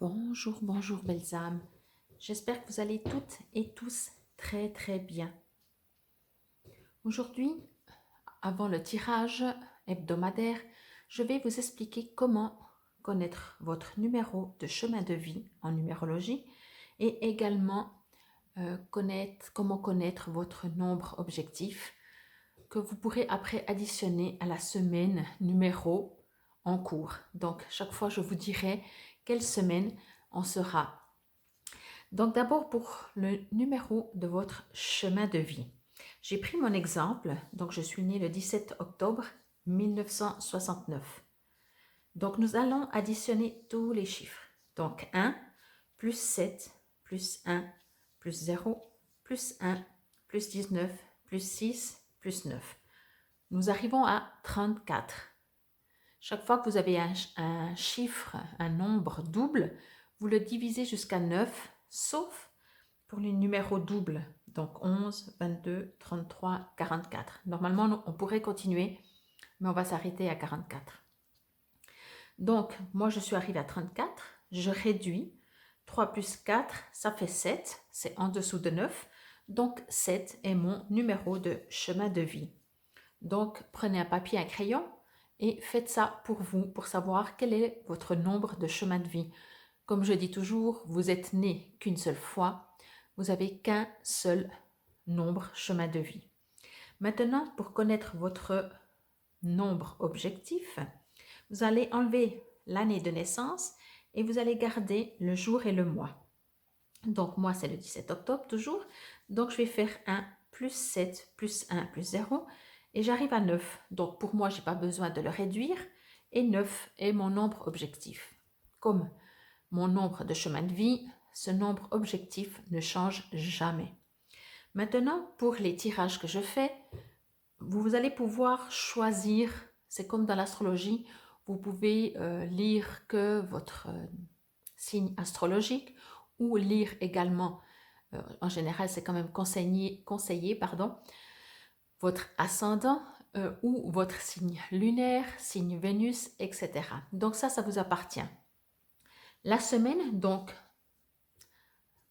Bonjour, bonjour belles âmes. J'espère que vous allez toutes et tous très bien. Aujourd'hui, avant le tirage hebdomadaire, je vais vous expliquer comment connaître votre numéro de chemin de vie en numérologie et également comment connaître votre nombre objectif que vous pourrez après additionner à la semaine numéro en cours. Donc, chaque fois, je vous dirai quelle semaine on sera. Donc, d'abord pour le numéro de votre chemin de vie. J'ai pris mon exemple. Donc, je suis née le 17 octobre 1969. Donc, nous allons additionner tous les chiffres. Donc, 1 plus 7 plus 1 plus 0 plus 1 plus 19 plus 6 plus 9. Nous arrivons à 34. Chaque fois que vous avez un chiffre, un nombre double, vous le divisez jusqu'à 9, sauf pour les numéros doubles. Donc 11, 22, 33, 44. Normalement, on pourrait continuer, mais on va s'arrêter à 44. Donc, moi, je suis arrivée à 34. Je réduis. 3 plus 4, ça fait 7. C'est en dessous de 9. Donc, 7 est mon numéro de chemin de vie. Donc, prenez un papier, un crayon et faites ça pour vous, pour savoir quel est votre nombre de chemin de vie. Comme je dis toujours, vous êtes né qu'une seule fois, vous n'avez qu'un seul nombre chemin de vie. Maintenant, pour connaître votre nombre objectif, vous allez enlever l'année de naissance et vous allez garder le jour et le mois. Donc, moi, c'est le 17 octobre toujours. Donc, je vais faire 1 plus 7 plus 1 plus 0 et j'arrive à 9. Donc, pour moi, je n'ai pas besoin de le réduire et 9 est mon nombre objectif. Comme mon nombre de chemin de vie, ce nombre objectif ne change jamais. Maintenant, pour les tirages que je fais, vous allez pouvoir choisir, c'est comme dans l'astrologie, vous pouvez lire que votre signe astrologique ou lire également, en général c'est quand même conseillé votre ascendant ou votre signe lunaire, signe Vénus, etc. Donc ça vous appartient. La semaine, donc,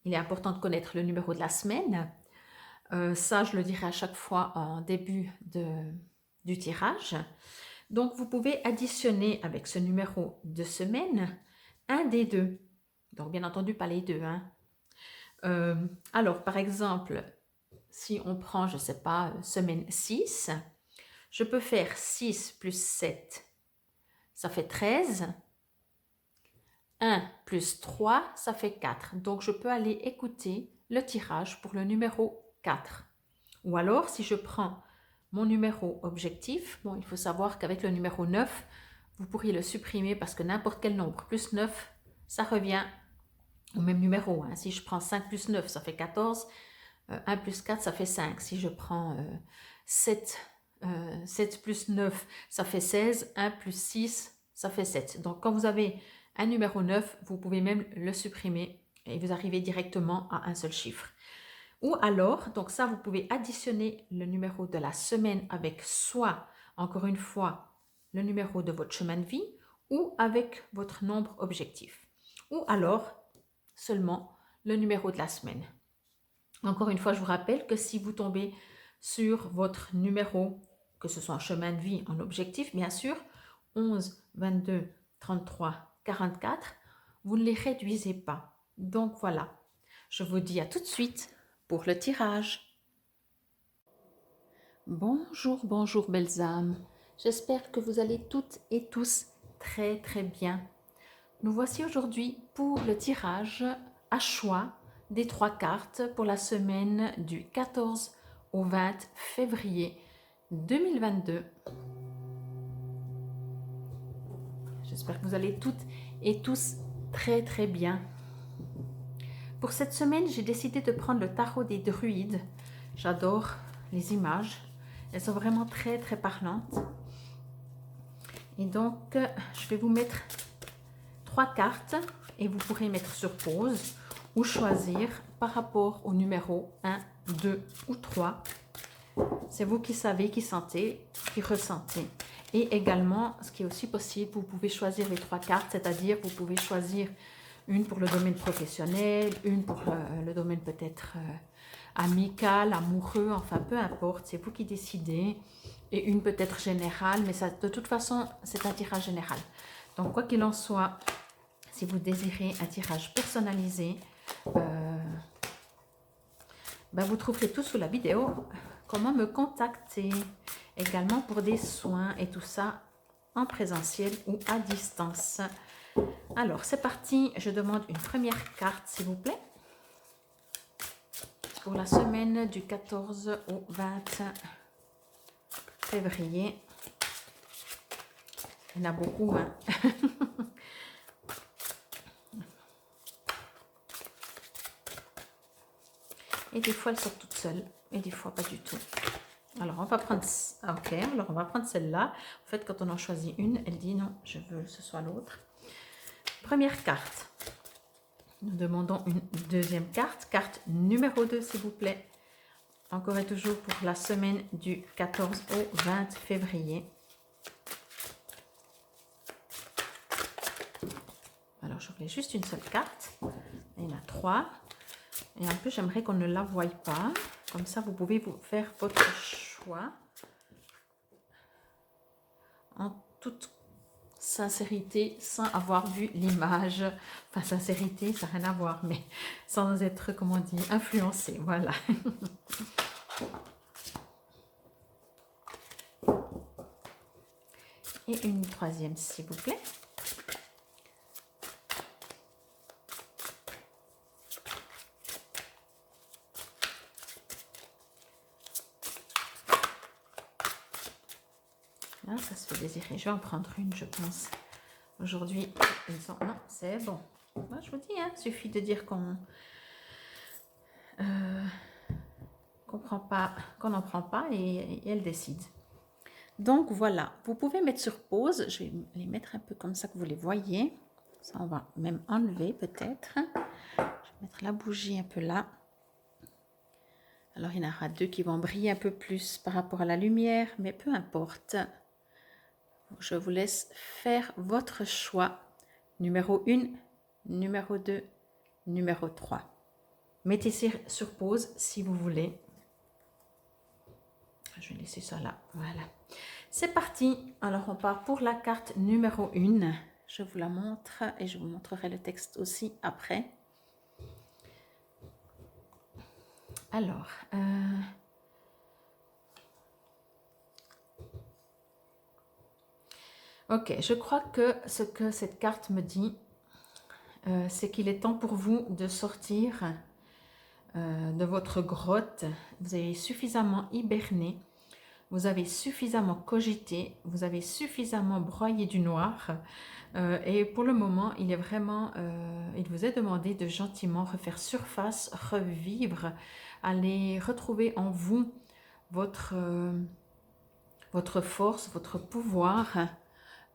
il est important de connaître le numéro de la semaine. Ça, je le dirai à chaque fois en début du tirage. Donc, vous pouvez additionner avec ce numéro de semaine un des deux. Donc, bien entendu, pas les deux. Alors, par exemple, si on prend, je ne sais pas, semaine 6, je peux faire 6 plus 7, ça fait 13. 1 plus 3, ça fait 4. Donc, je peux aller écouter le tirage pour le numéro 4. Ou alors, si je prends mon numéro objectif, bon, il faut savoir qu'avec le numéro 9, vous pourriez le supprimer parce que n'importe quel nombre plus 9, ça revient au même numéro. Si je prends 5 plus 9, ça fait 14. 1 plus 4, ça fait 5. Si je prends 7 plus 9, ça fait 16. 1 plus 6, ça fait 7. Donc, quand vous avez un numéro 9, vous pouvez même le supprimer et vous arrivez directement à un seul chiffre. Ou alors, donc ça, vous pouvez additionner le numéro de la semaine avec soit, encore une fois, le numéro de votre chemin de vie ou avec votre nombre objectif. Ou alors, seulement le numéro de la semaine. Encore une fois, je vous rappelle que si vous tombez sur votre numéro, que ce soit en chemin de vie, en objectif, bien sûr, 11, 22, 33, 44, vous ne les réduisez pas. Donc voilà, je vous dis à tout de suite pour le tirage. Bonjour, bonjour belles âmes. J'espère que vous allez toutes et tous très bien. Nous voici aujourd'hui pour le tirage à choix des 3 cartes pour la semaine du 14 au 20 février 2022. J'espère que vous allez toutes et tous très bien. Pour cette semaine, j'ai décidé de prendre le tarot des druides. J'adore les images. Elles sont vraiment très parlantes. Et donc, je vais vous mettre 3 cartes et vous pourrez mettre sur pause ou choisir par rapport au numéro 1, 2 ou 3. C'est vous qui savez, qui sentez, qui ressentez. Et également, ce qui est aussi possible, vous pouvez choisir les 3 cartes, c'est-à-dire vous pouvez choisir Une pour le domaine professionnel, une pour le domaine peut-être amical, amoureux, enfin peu importe, c'est vous qui décidez. Et une peut-être générale, mais ça, de toute façon, c'est un tirage général. Donc, quoi qu'il en soit, si vous désirez un tirage personnalisé, ben, vous trouverez tout sous la vidéo. Comment me contacter également pour des soins et tout ça en présentiel ou à distance. Alors, c'est parti. Je demande une première carte, s'il vous plaît. Pour la semaine du 14 au 20 février. Il y en a beaucoup, hein. Et des fois, elles sortent toutes seules. Et des fois, pas du tout. Alors, on va prendre... Ok, alors on va prendre celle-là. En fait, quand on en choisit une, elle dit non, je veux que ce soit l'autre. Première carte. Nous demandons une deuxième carte. Carte numéro 2, s'il vous plaît. Encore et toujours pour la semaine du 14 au 20 février. Alors, je voulais juste une seule carte. Il y en a 3. Et en plus, j'aimerais qu'on ne la voie pas. Comme ça, vous pouvez vous faire votre choix. En toute sincérité, sans avoir vu l'image. Enfin, sincérité, ça n'a rien à voir, mais sans être, comment on dit, influencé. Voilà. Et une troisième, s'il vous plaît. Là, ça se fait désirer. Je vais en prendre une, je pense. Aujourd'hui, non, c'est bon. Moi, je vous dis, hein, il suffit de dire qu'on prend pas, qu'on n'en prend pas et elle décide. Donc voilà, vous pouvez mettre sur pause. Je vais les mettre un peu comme ça que vous les voyez. Ça, on va même enlever peut-être. Je vais mettre la bougie un peu là. Alors, il y en aura 2 qui vont briller un peu plus par rapport à la lumière, mais peu importe. Je vous laisse faire votre choix. Numéro 1, numéro 2, numéro 3. Mettez sur pause si vous voulez. Je vais laisser ça là. Voilà. C'est parti. Alors, on part pour la carte numéro 1. Je vous la montre et je vous montrerai le texte aussi après. Alors, ok, je crois que ce que cette carte me dit, c'est qu'il est temps pour vous de sortir de votre grotte. Vous avez suffisamment hiberné, vous avez suffisamment cogité, vous avez suffisamment broyé du noir. Et pour le moment, il vous est demandé de gentiment refaire surface, revivre, aller retrouver en vous votre force, votre pouvoir,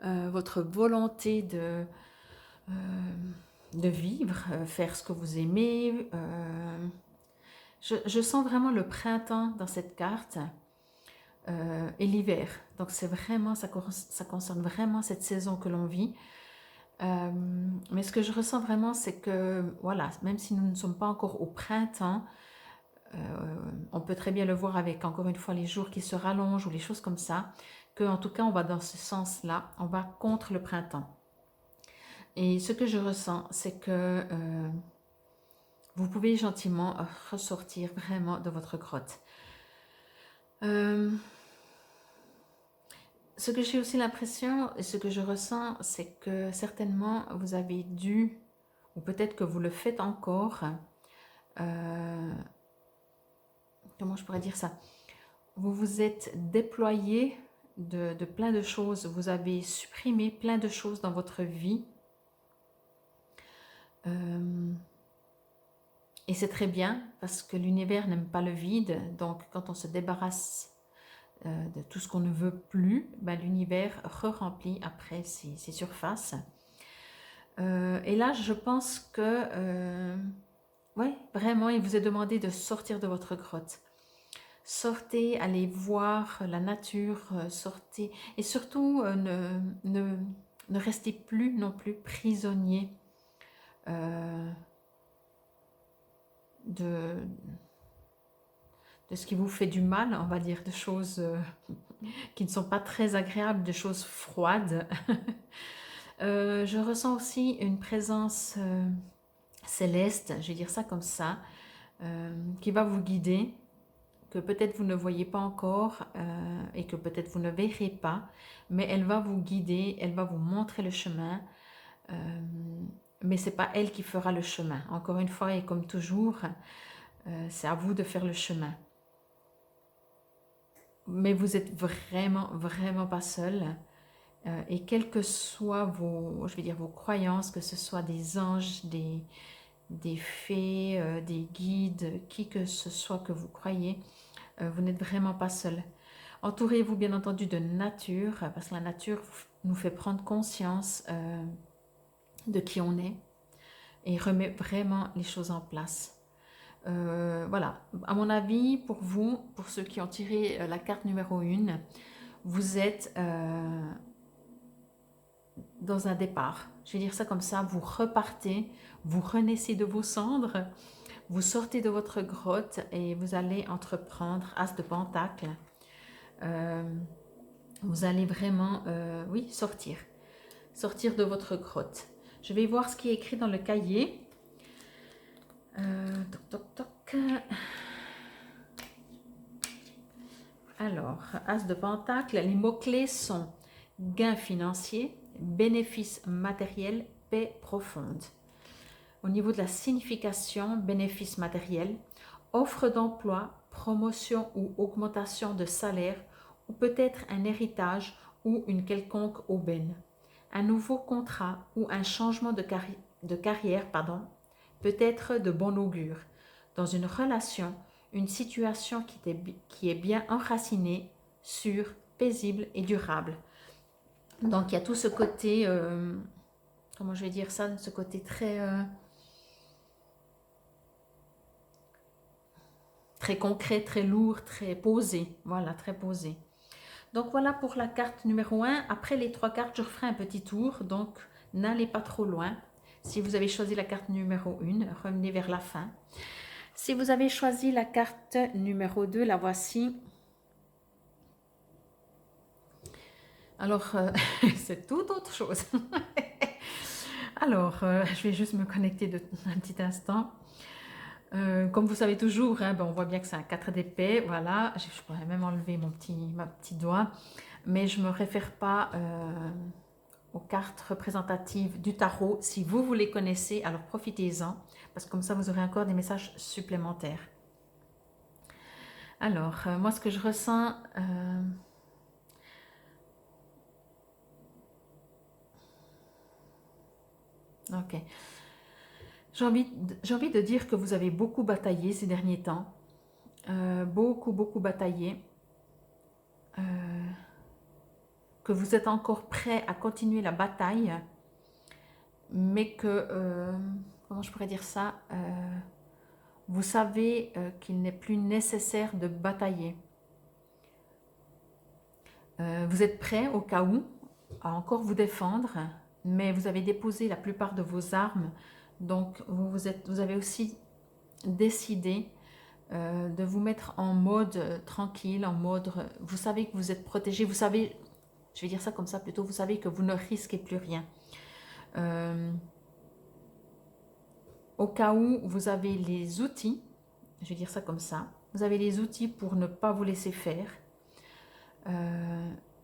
votre volonté de vivre, faire ce que vous aimez. Je sens vraiment le printemps dans cette carte et l'hiver. Donc c'est vraiment, ça concerne vraiment cette saison que l'on vit. Mais ce que je ressens vraiment, c'est que, voilà, même si nous ne sommes pas encore au printemps, on peut très bien le voir avec, encore une fois, les jours qui se rallongent ou les choses comme ça, qu'en tout cas, on va dans ce sens-là, on va contre le printemps. Et ce que je ressens, c'est que vous pouvez gentiment ressortir vraiment de votre grotte. Ce que j'ai aussi l'impression et ce que je ressens, c'est que certainement vous avez dû, ou peut-être que vous le faites encore, comment je pourrais dire ça? Vous vous êtes déployé de plein de choses, vous avez supprimé plein de choses dans votre vie. Et c'est très bien parce que l'univers n'aime pas le vide. Donc, quand on se débarrasse de tout ce qu'on ne veut plus, ben, l'univers re-remplit après ses surfaces. Et là, je pense que, ouais, vraiment, il vous est demandé de sortir de votre grotte. Sortez, allez voir la nature, sortez. Et surtout, ne restez plus non plus prisonnier de, de ce qui vous fait du mal, on va dire, de choses qui ne sont pas très agréables, de choses froides. Je ressens aussi une présence céleste, je vais dire ça comme ça, qui va vous guider, que peut-être vous ne voyez pas encore et que peut-être vous ne verrez pas, mais elle va vous guider, elle va vous montrer le chemin, mais ce n'est pas elle qui fera le chemin. Encore une fois, et comme toujours, c'est à vous de faire le chemin. Mais vous êtes vraiment, vraiment pas seul. Et quelles que soient vos, je vais dire, vos croyances, que ce soit des anges, des fées, des guides, qui que ce soit que vous croyez, vous n'êtes vraiment pas seul. Entourez-vous bien entendu de nature, parce que la nature nous fait prendre conscience de qui on est et remet vraiment les choses en place. Voilà, à mon avis, pour vous, pour ceux qui ont tiré la carte numéro 1, vous êtes dans un départ. Je vais dire ça comme ça, vous repartez, vous renaissez de vos cendres, vous sortez de votre grotte et vous allez entreprendre, As de Pentacle, vous allez vraiment, oui, sortir de votre grotte. Je vais voir ce qui est écrit dans le cahier. Toc, toc, toc. Alors, As de Pentacle, les mots-clés sont gain financier, bénéfice matériel, paix profonde. Au niveau de la signification, bénéfice matériel, offre d'emploi, promotion ou augmentation de salaire, ou peut-être un héritage ou une quelconque aubaine. Un nouveau contrat ou un changement de carrière peut être de bon augure. Dans une relation, une situation qui est bien enracinée, sûre, paisible et durable. Donc il y a tout ce côté, comment je vais dire ça, ce côté très, très concret, très lourd, très posé. Voilà, très posé. Donc voilà pour la carte numéro 1. Après les 3 cartes, je referai un petit tour, donc n'allez pas trop loin. Si vous avez choisi la carte numéro 1, revenez vers la fin. Si vous avez choisi la carte numéro 2, la voici. Alors, c'est tout autre chose. Alors, je vais juste me connecter un petit instant. Comme vous savez toujours, hein, ben on voit bien que c'est un 4 d'épée. Voilà, je pourrais même enlever ma petit doigt. Mais je ne me réfère pas aux cartes représentatives du tarot. Si vous les connaissez, alors profitez-en. Parce que comme ça, vous aurez encore des messages supplémentaires. Alors, moi, ce que je ressens... ok. J'ai envie de dire que vous avez beaucoup bataillé ces derniers temps. Beaucoup bataillé. Que vous êtes encore prêt à continuer la bataille. Mais que... comment je pourrais dire ça vous savez qu'il n'est plus nécessaire de batailler. Vous êtes prêt au cas où à encore vous défendre, mais vous avez déposé la plupart de vos armes, donc vous avez aussi décidé de vous mettre en mode tranquille, en mode, vous savez que vous êtes protégé, vous savez, je vais dire ça comme ça plutôt, vous savez que vous ne risquez plus rien. Au cas où vous avez les outils, je vais dire ça comme ça, vous avez les outils pour ne pas vous laisser faire,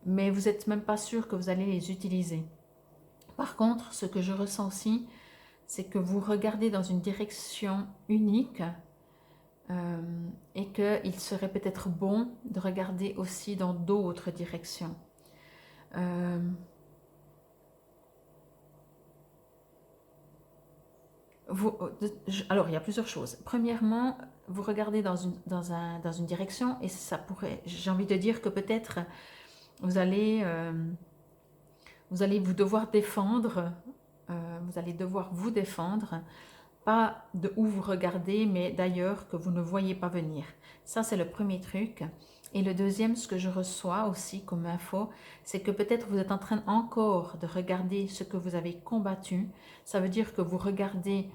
mais vous n'êtes même pas sûr que vous allez les utiliser. Par contre, ce que je ressens aussi, c'est que vous regardez dans une direction unique et qu'il serait peut-être bon de regarder aussi dans d'autres directions. Alors, il y a plusieurs choses. Premièrement, vous regardez dans une direction et ça pourrait, j'ai envie de dire que peut-être vous allez vous devoir défendre, vous allez devoir vous défendre, pas de où vous regardez, mais d'ailleurs que vous ne voyez pas venir. Ça, c'est le premier truc. Et le deuxième, ce que je reçois aussi comme info, c'est que peut-être vous êtes en train encore de regarder ce que vous avez combattu. Ça veut dire que vous regardez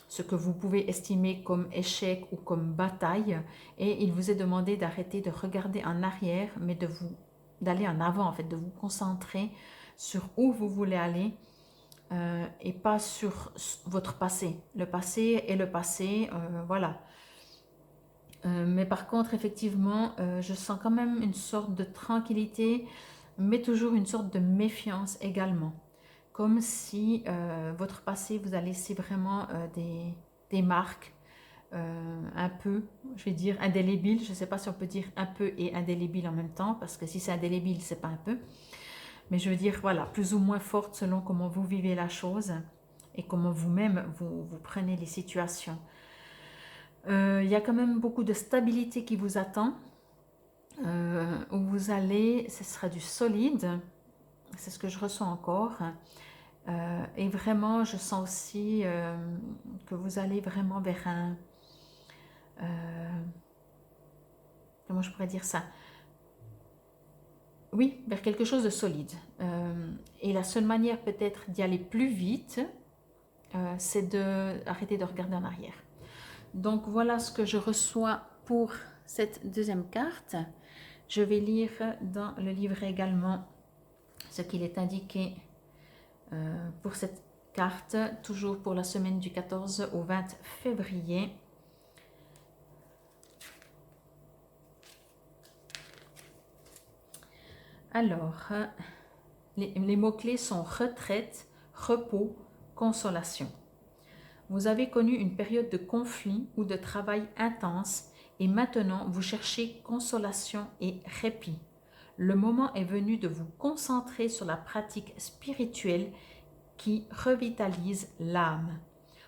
ce que vous pouvez estimer comme échec ou comme bataille, et il vous est demandé d'arrêter de regarder en arrière, mais d'aller en avant, en fait, de vous concentrer sur où vous voulez aller et pas sur votre passé. Le passé est le passé, voilà. Mais par contre, effectivement, je sens quand même une sorte de tranquillité, mais toujours une sorte de méfiance également. Comme si votre passé vous a laissé vraiment des marques un peu, je vais dire, indélébiles. Je ne sais pas si on peut dire un peu et indélébile en même temps, parce que si c'est indélébile, c'est pas un peu. Mais je veux dire, voilà, plus ou moins forte selon comment vous vivez la chose et comment vous-même vous prenez les situations. Il y a quand même beaucoup de stabilité qui vous attend. Où vous allez, ce sera du solide, c'est ce que je ressens encore. Et vraiment, je sens aussi que vous allez vraiment vers un... comment je pourrais dire ça? Oui, vers quelque chose de solide. Et la seule manière peut-être d'y aller plus vite, c'est d'arrêter de regarder en arrière. Donc voilà ce que je reçois pour cette deuxième carte. Je vais lire dans le livre également ce qu'il est indiqué pour cette carte, toujours pour la semaine du 14 au 20 février. Alors, les mots-clés sont retraite, repos, consolation. Vous avez connu une période de conflit ou de travail intense et maintenant vous cherchez consolation et répit. Le moment est venu de vous concentrer sur la pratique spirituelle qui revitalise l'âme.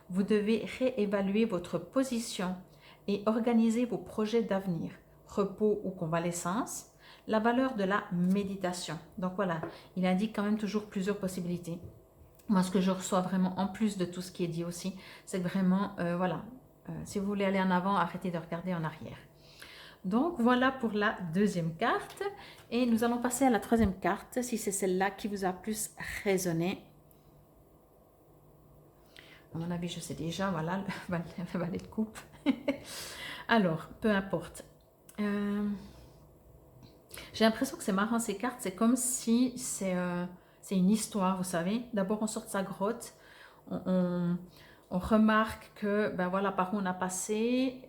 Vous devez réévaluer votre position et organiser vos projets d'avenir, repos ou convalescence, la valeur de la méditation. Donc voilà, il indique quand même toujours plusieurs possibilités. Moi, ce que je reçois vraiment en plus de tout ce qui est dit aussi, c'est que vraiment, voilà, si vous voulez aller en avant, arrêtez de regarder en arrière. Donc voilà pour la deuxième carte et nous allons passer à la troisième carte, si c'est celle-là qui vous a plus résonné. À mon avis, je sais déjà, voilà, le valet de coupe. Alors, peu importe. J'ai l'impression que c'est marrant ces cartes, c'est comme si c'est une histoire, vous savez. D'abord, on sort de sa grotte, on remarque que, ben voilà, par où on a passé,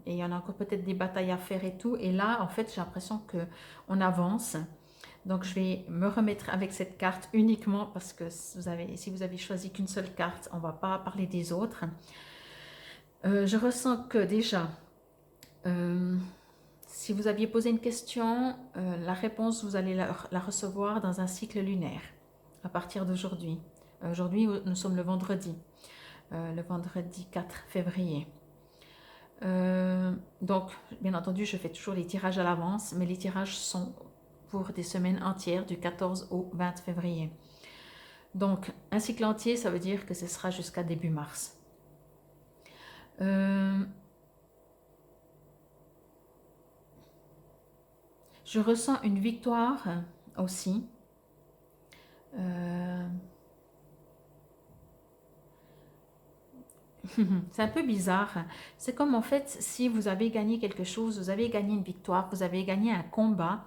et il y en a encore peut-être des batailles à faire et tout. Et là, en fait, j'ai l'impression qu'on avance. Donc, je vais me remettre avec cette carte uniquement parce que si vous avez choisi qu'une seule carte, on ne va pas parler des autres. Je ressens que déjà, si vous aviez posé une question, la réponse, vous allez la recevoir dans un cycle lunaire à partir d'aujourd'hui. Aujourd'hui, nous sommes le vendredi 4 février. Donc, bien entendu, je fais toujours les tirages à l'avance, mais les tirages sont pour des semaines entières du 14 au 20 février. Donc, un cycle entier, ça veut dire que ce sera jusqu'à début mars. Je ressens une victoire aussi. C'est un peu bizarre. C'est comme en fait, si vous avez gagné quelque chose, vous avez gagné une victoire, vous avez gagné un combat,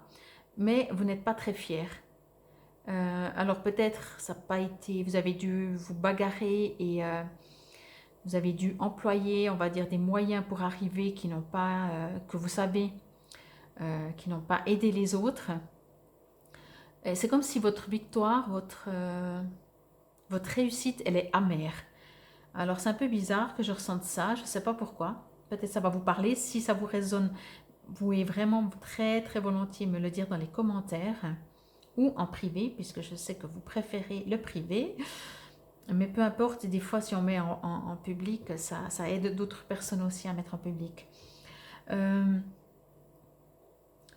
mais vous n'êtes pas très fier. Alors peut-être ça n'a pas été, vous avez dû vous bagarrer et vous avez dû employer, on va dire, des moyens pour arriver qui n'ont pas, que vous savez, qui n'ont pas aidé les autres. C'est comme si votre victoire, votre réussite, elle est amère. Alors c'est un peu bizarre que je ressente ça, je ne sais pas pourquoi. Peut-être ça va vous parler. Si ça vous résonne, vous pouvez vraiment très très volontiers me le dire dans les commentaires ou en privé, puisque je sais que vous préférez le privé. Mais peu importe, des fois si on met en public, ça aide d'autres personnes aussi à mettre en public.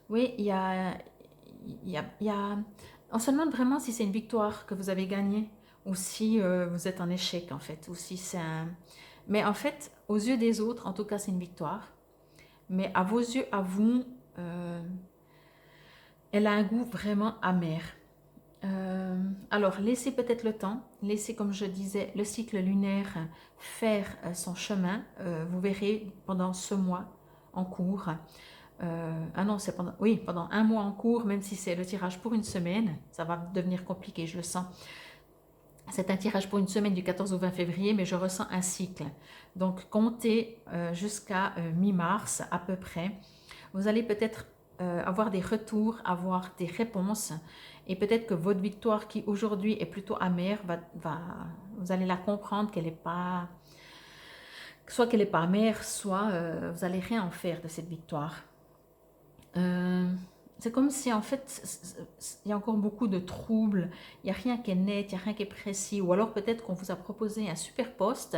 Oui, on se demande vraiment si c'est une victoire que vous avez gagnée ou si vous êtes en échec en fait, ou si c'est un... Mais en fait, aux yeux des autres, en tout cas, c'est une victoire. Mais à vos yeux, à vous, elle a un goût vraiment amer. Alors, laissez peut-être le temps, laissez, comme je disais, le cycle lunaire faire son chemin. Vous verrez pendant ce mois en cours. Ah non, c'est pendant, oui, pendant un mois en cours, même si c'est le tirage pour une semaine, ça va devenir compliqué, je le sens. C'est un tirage pour une semaine du 14 au 20 février, mais je ressens un cycle. Donc, comptez jusqu'à mi-mars à peu près. Vous allez peut-être avoir des retours, avoir des réponses, et peut-être que votre victoire qui aujourd'hui est plutôt amère, vous allez la comprendre qu'elle n'est pas, soit qu'elle n'est pas amère, soit vous n'allez rien en faire de cette victoire. C'est comme si en fait il y a encore beaucoup de troubles, il n'y a rien qui est net, il n'y a rien qui est précis, ou alors peut-être qu'on vous a proposé un super poste,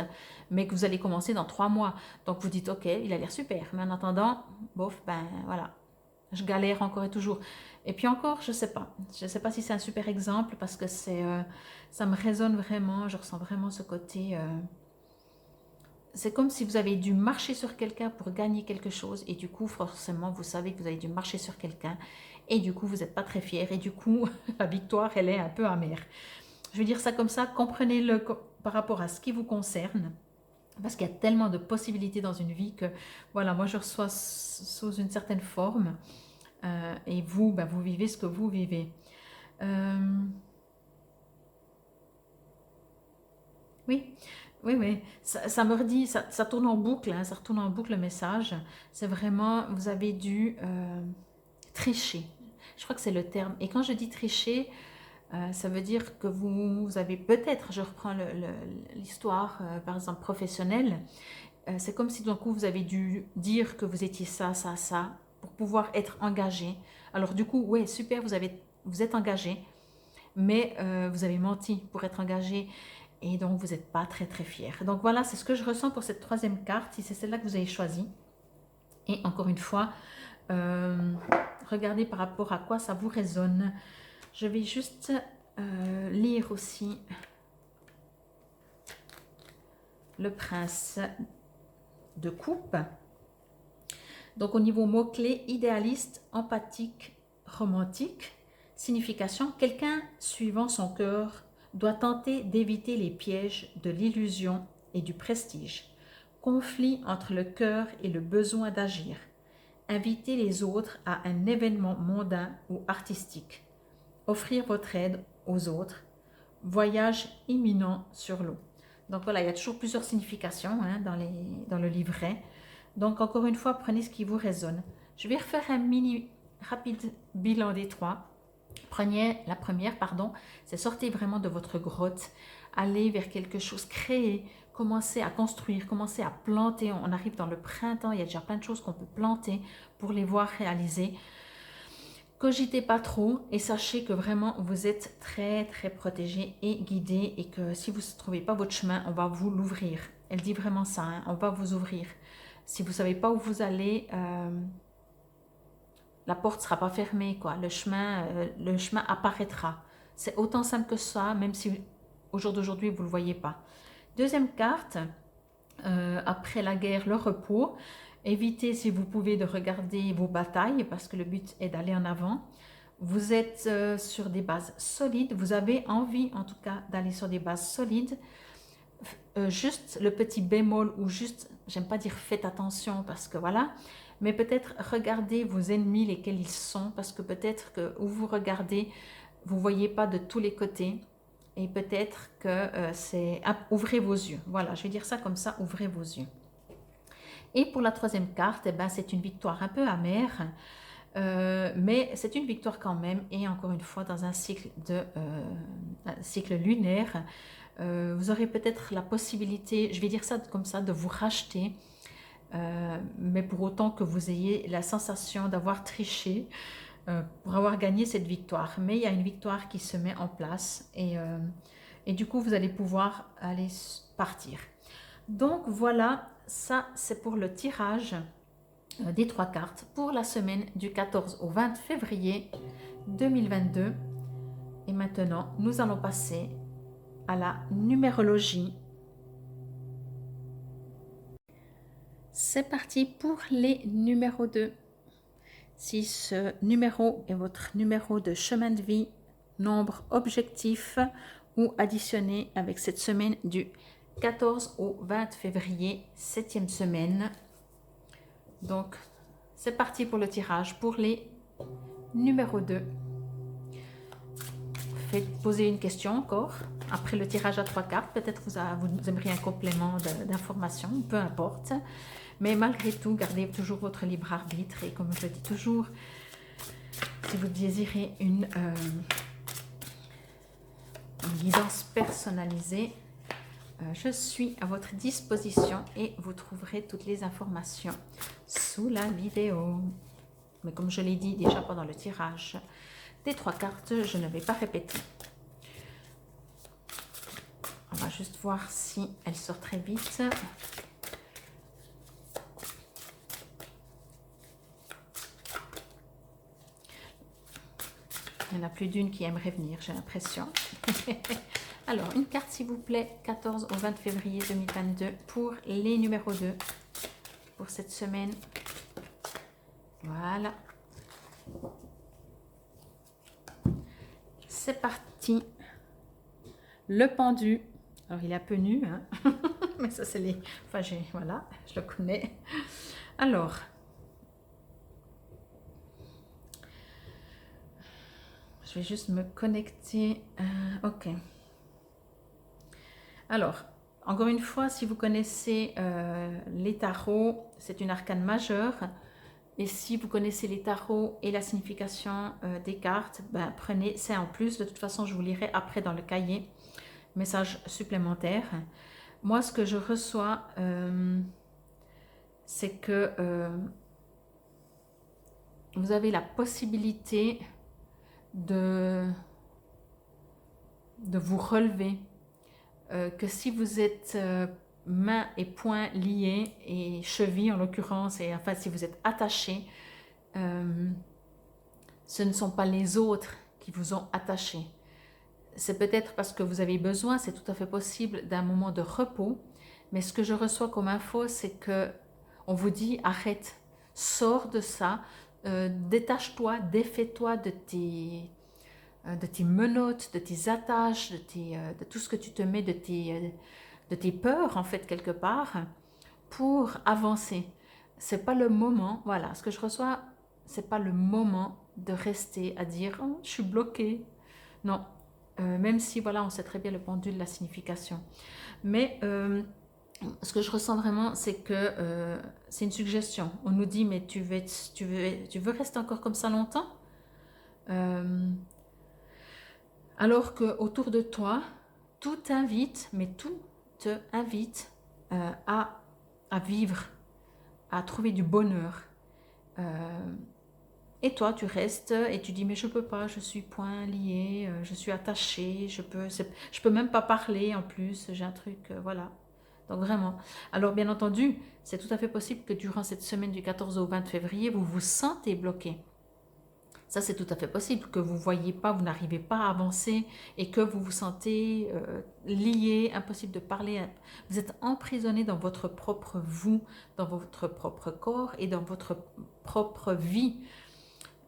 mais que vous allez commencer dans 3 mois. Donc vous dites ok, il a l'air super, mais en attendant, bof, ben voilà, je galère encore et toujours. Et puis encore, je sais pas si c'est un super exemple parce que ça me résonne vraiment, je ressens vraiment ce côté. C'est comme si vous avez dû marcher sur quelqu'un pour gagner quelque chose et du coup forcément vous savez que vous avez dû marcher sur quelqu'un et du coup vous n'êtes pas très fier et du coup la victoire elle est un peu amère. Je veux dire ça comme ça, comprenez-le par rapport à ce qui vous concerne parce qu'il y a tellement de possibilités dans une vie que voilà, moi je reçois sous une certaine forme et vous, ben, vous vivez ce que vous vivez. Oui, oui, oui, ça me redit, ça tourne en boucle, hein, ça retourne en boucle le message. C'est vraiment, vous avez dû tricher. Je crois que c'est le terme. Et quand je dis tricher, ça veut dire que vous avez peut-être, je reprends l'histoire, par exemple, professionnelle, c'est comme si d'un coup vous avez dû dire que vous étiez ça, ça, ça, pour pouvoir être engagé. Alors du coup, ouais, super, vous êtes engagé, mais vous avez menti pour être engagé et donc vous n'êtes pas très très fier. Donc voilà, c'est ce que je ressens pour cette troisième carte, si c'est celle-là que vous avez choisie. Et encore une fois, regardez par rapport à quoi ça vous résonne. Je vais juste lire aussi le prince de coupe. Donc au niveau mots-clés, idéaliste, empathique, romantique, signification, quelqu'un suivant son cœur doit tenter d'éviter les pièges de l'illusion et du prestige. Conflit entre le cœur et le besoin d'agir. Inviter les autres à un événement mondain ou artistique. Offrir votre aide aux autres. Voyage imminent sur l'eau. Donc voilà, il y a toujours plusieurs significations hein, dans le livret. Donc encore une fois, prenez ce qui vous résonne. Je vais refaire un mini rapide bilan des trois. Prenez la première, pardon, c'est sortez vraiment de votre grotte, allez vers quelque chose, créer, commencez à construire, commencez à planter. On arrive dans le printemps, il y a déjà plein de choses qu'on peut planter pour les voir réaliser. Cogitez pas trop et sachez que vraiment vous êtes très très protégé et guidé et que si vous ne trouvez pas votre chemin, on va vous l'ouvrir. Elle dit vraiment ça, hein, on va vous ouvrir. Si vous ne savez pas où vous allez, la porte ne sera pas fermée, quoi. Le chemin apparaîtra. C'est autant simple que ça, même si au jour d'aujourd'hui, vous ne le voyez pas. Deuxième carte, après la guerre, le repos. Évitez, si vous pouvez, de regarder vos batailles, parce que le but est d'aller en avant. Vous êtes sur des bases solides, vous avez envie, en tout cas, d'aller sur des bases solides. Juste le petit bémol, ou juste, j'aime pas dire faites attention, parce que voilà, mais peut-être regardez vos ennemis, lesquels ils sont, parce que peut-être que où vous regardez, vous ne voyez pas de tous les côtés, et peut-être que c'est... ouvrez vos yeux, voilà, je vais dire ça comme ça, ouvrez vos yeux. Et pour la troisième carte, eh ben, c'est une victoire un peu amère, mais c'est une victoire quand même, et encore une fois, dans un cycle lunaire, vous aurez peut-être la possibilité, je vais dire ça comme ça, de vous racheter, mais pour autant que vous ayez la sensation d'avoir triché pour avoir gagné cette victoire. Mais il y a une victoire qui se met en place et du coup, vous allez pouvoir aller partir. Donc voilà, ça c'est pour le tirage des trois cartes pour la semaine du 14 au 20 février 2022. Et maintenant, nous allons passer à la numérologie. C'est parti pour les numéros 2. si ce numéro est votre numéro de chemin de vie, nombre objectif ou additionné avec cette semaine du 14 au 20 février, 7e semaine. Donc, c'est parti pour le tirage pour les numéros 2. Faites poser une question encore. Après le tirage à 3 cartes, peut-être vous aimeriez un complément d'information, peu importe. Mais malgré tout, gardez toujours votre libre arbitre. Et comme je le dis toujours, si vous désirez une guidance personnalisée, je suis à votre disposition et vous trouverez toutes les informations sous la vidéo. Mais comme je l'ai dit déjà pendant le tirage des 3 cartes, je ne vais pas répéter. On va juste voir si elle sort très vite. Il n'y en a plus d'une qui aimerait venir, j'ai l'impression. Alors, une carte s'il vous plaît, 14 au 20 février 2022 pour les numéros 2 pour cette semaine. Voilà. C'est parti. Le pendu. Alors, il est un peu nu, hein. Mais ça, c'est les... Enfin, voilà, je le connais. Alors... Je vais juste me connecter. Ok. Alors, encore une fois, si vous connaissez les tarots, c'est une arcane majeure. Et si vous connaissez les tarots et la signification des cartes, ben, prenez ça en plus. De toute façon, je vous lirai après dans le cahier. Message supplémentaire. Moi, ce que je reçois, c'est que vous avez la possibilité de vous relever, que si vous êtes mains et poings liés et chevilles en l'occurrence, et enfin si vous êtes attachés, ce ne sont pas les autres qui vous ont attaché. C'est peut-être parce que vous avez besoin, c'est tout à fait possible, d'un moment de repos, mais ce que je reçois comme info, c'est que on vous dit arrête, sors de ça, détache-toi, défais-toi de tes menottes, de tes attaches, de tout ce que tu te mets, de tes peurs en fait quelque part, pour avancer. C'est pas le moment, voilà, ce que je reçois, c'est pas le moment de rester à dire oh, je suis bloquée. Non, même si voilà, on sait très bien le pendule, la signification. Mais ce que je ressens vraiment, c'est que c'est une suggestion. On nous dit mais tu veux rester encore comme ça longtemps, alors que autour de toi, tout t'invite, mais tout te invite à vivre, à trouver du bonheur. Et toi, tu restes et tu dis mais je peux pas, je suis point liée, je suis attachée, je peux même pas parler en plus, j'ai un truc, voilà. Donc vraiment. Alors bien entendu, c'est tout à fait possible que durant cette semaine du 14 au 20 février, vous vous sentez bloqué. Ça, c'est tout à fait possible, que vous ne voyez pas, vous n'arrivez pas à avancer et que vous vous sentez lié, impossible de parler. Vous êtes emprisonné dans votre propre vous, dans votre propre corps et dans votre propre vie.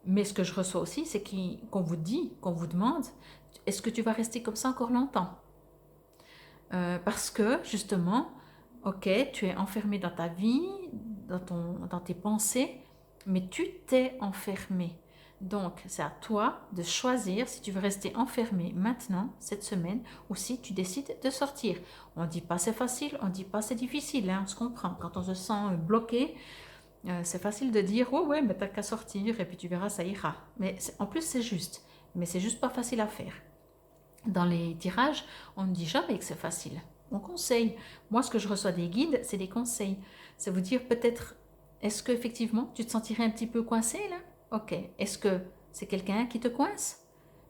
Mais ce que je reçois aussi, c'est qu'on vous dit, qu'on vous demande, est-ce que tu vas rester comme ça encore longtemps? Parce que, justement, ok, tu es enfermé dans ta vie, dans tes pensées, mais tu t'es enfermé. Donc, c'est à toi de choisir si tu veux rester enfermé maintenant, cette semaine, ou si tu décides de sortir. On ne dit pas c'est facile, on ne dit pas c'est difficile, hein, on se comprend. Quand on se sent bloqué, c'est facile de dire oh ouais, mais t'as qu'à sortir et puis tu verras, ça ira. Mais en plus, c'est juste. Mais c'est juste pas facile à faire. Dans les tirages, on ne dit jamais que c'est facile. On conseille. Moi, ce que je reçois des guides, c'est des conseils. C'est vous dire peut-être, est-ce qu'effectivement, tu te sentirais un petit peu coincé là? Ok. Est-ce que c'est quelqu'un qui te coince?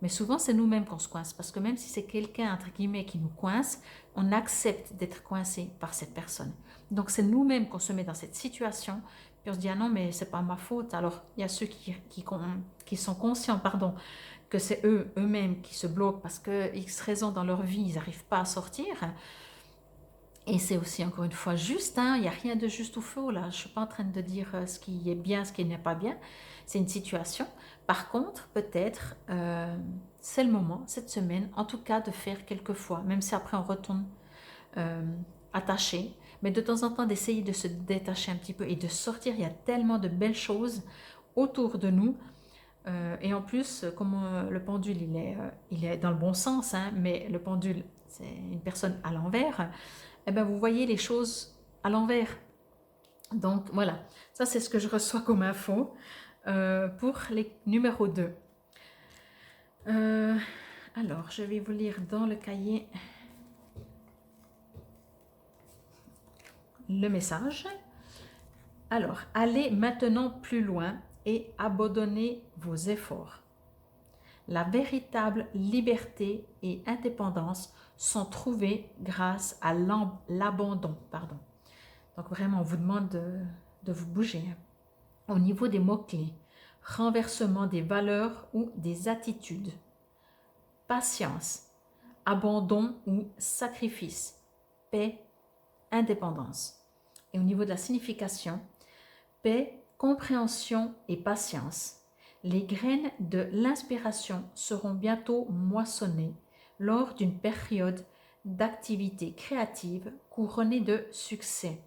Mais souvent, c'est nous-mêmes qu'on se coince. Parce que même si c'est quelqu'un, entre guillemets, qui nous coince, on accepte d'être coincé par cette personne. Donc, c'est nous-mêmes qu'on se met dans cette situation. Puis on se dit, ah non, mais c'est pas ma faute. Alors, il y a ceux qui sont conscients, pardon, que c'est eux-mêmes qui se bloquent parce que X raisons dans leur vie, ils n'arrivent pas à sortir. Et c'est aussi encore une fois juste, hein, il n'y a rien de juste ou faux là. Je ne suis pas en train de dire ce qui est bien, ce qui n'est pas bien. C'est une situation. Par contre, peut-être, c'est le moment, cette semaine, en tout cas, de faire quelques fois, même si après on retourne euh, attaché, mais de temps en temps d'essayer de se détacher un petit peu et de sortir. Il y a tellement de belles choses autour de nous. Et en plus, comme le pendule, il est dans le bon sens, hein, mais le pendule, c'est une personne à l'envers, eh ben, vous voyez les choses à l'envers. Donc voilà, ça c'est ce que je reçois comme info pour les numéros 2. Alors, je vais vous lire dans le cahier le message. Alors, allez maintenant plus loin et abandonnez vos efforts. La véritable liberté et indépendance sont trouvées grâce à l'abandon. Donc vraiment, on vous demande de vous bouger. Au niveau des mots-clés, renversement des valeurs ou des attitudes, patience, abandon ou sacrifice, paix, indépendance. Et au niveau de la signification, paix, compréhension et patience. Les graines de l'inspiration seront bientôt moissonnées lors d'une période d'activité créative couronnée de succès.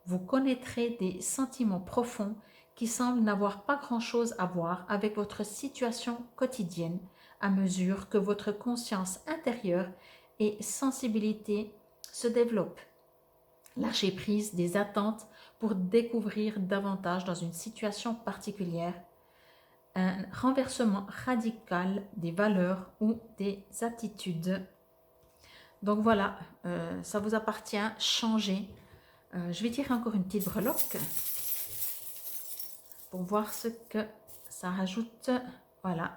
Vous connaîtrez des sentiments profonds qui semblent n'avoir pas grand-chose à voir avec votre situation quotidienne à mesure que votre conscience intérieure et sensibilité se développent. Lâchez prise des attentes pour découvrir davantage dans une situation particulière un renversement radical des valeurs ou des attitudes. Donc voilà, ça vous appartient, changez. Je vais tirer encore une petite breloque pour voir ce que ça rajoute. Voilà,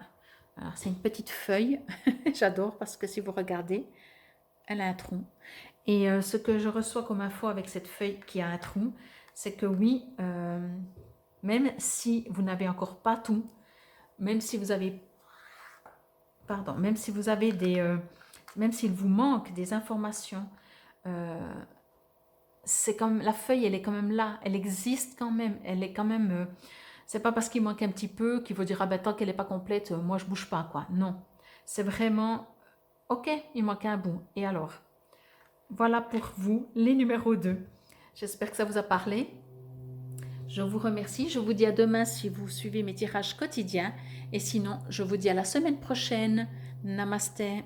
alors c'est une petite feuille, j'adore parce que si vous regardez, elle a un trou. Et ce que je reçois comme info avec cette feuille qui a un trou, c'est que oui, même si vous n'avez encore pas tout, même si vous avez, même si vous avez même s'il vous manque des informations, c'est comme la feuille, elle est quand même là, elle existe quand même, elle est quand même. C'est pas parce qu'il manque un petit peu qu'il faut dire ah ben tant qu'elle n'est pas complète, moi je bouge pas quoi. Non, c'est vraiment ok, il manque un bout. Et alors, voilà pour vous les numéros 2. J'espère que ça vous a parlé. Je vous remercie. Je vous dis à demain si vous suivez mes tirages quotidiens. Et sinon, je vous dis à la semaine prochaine. Namasté.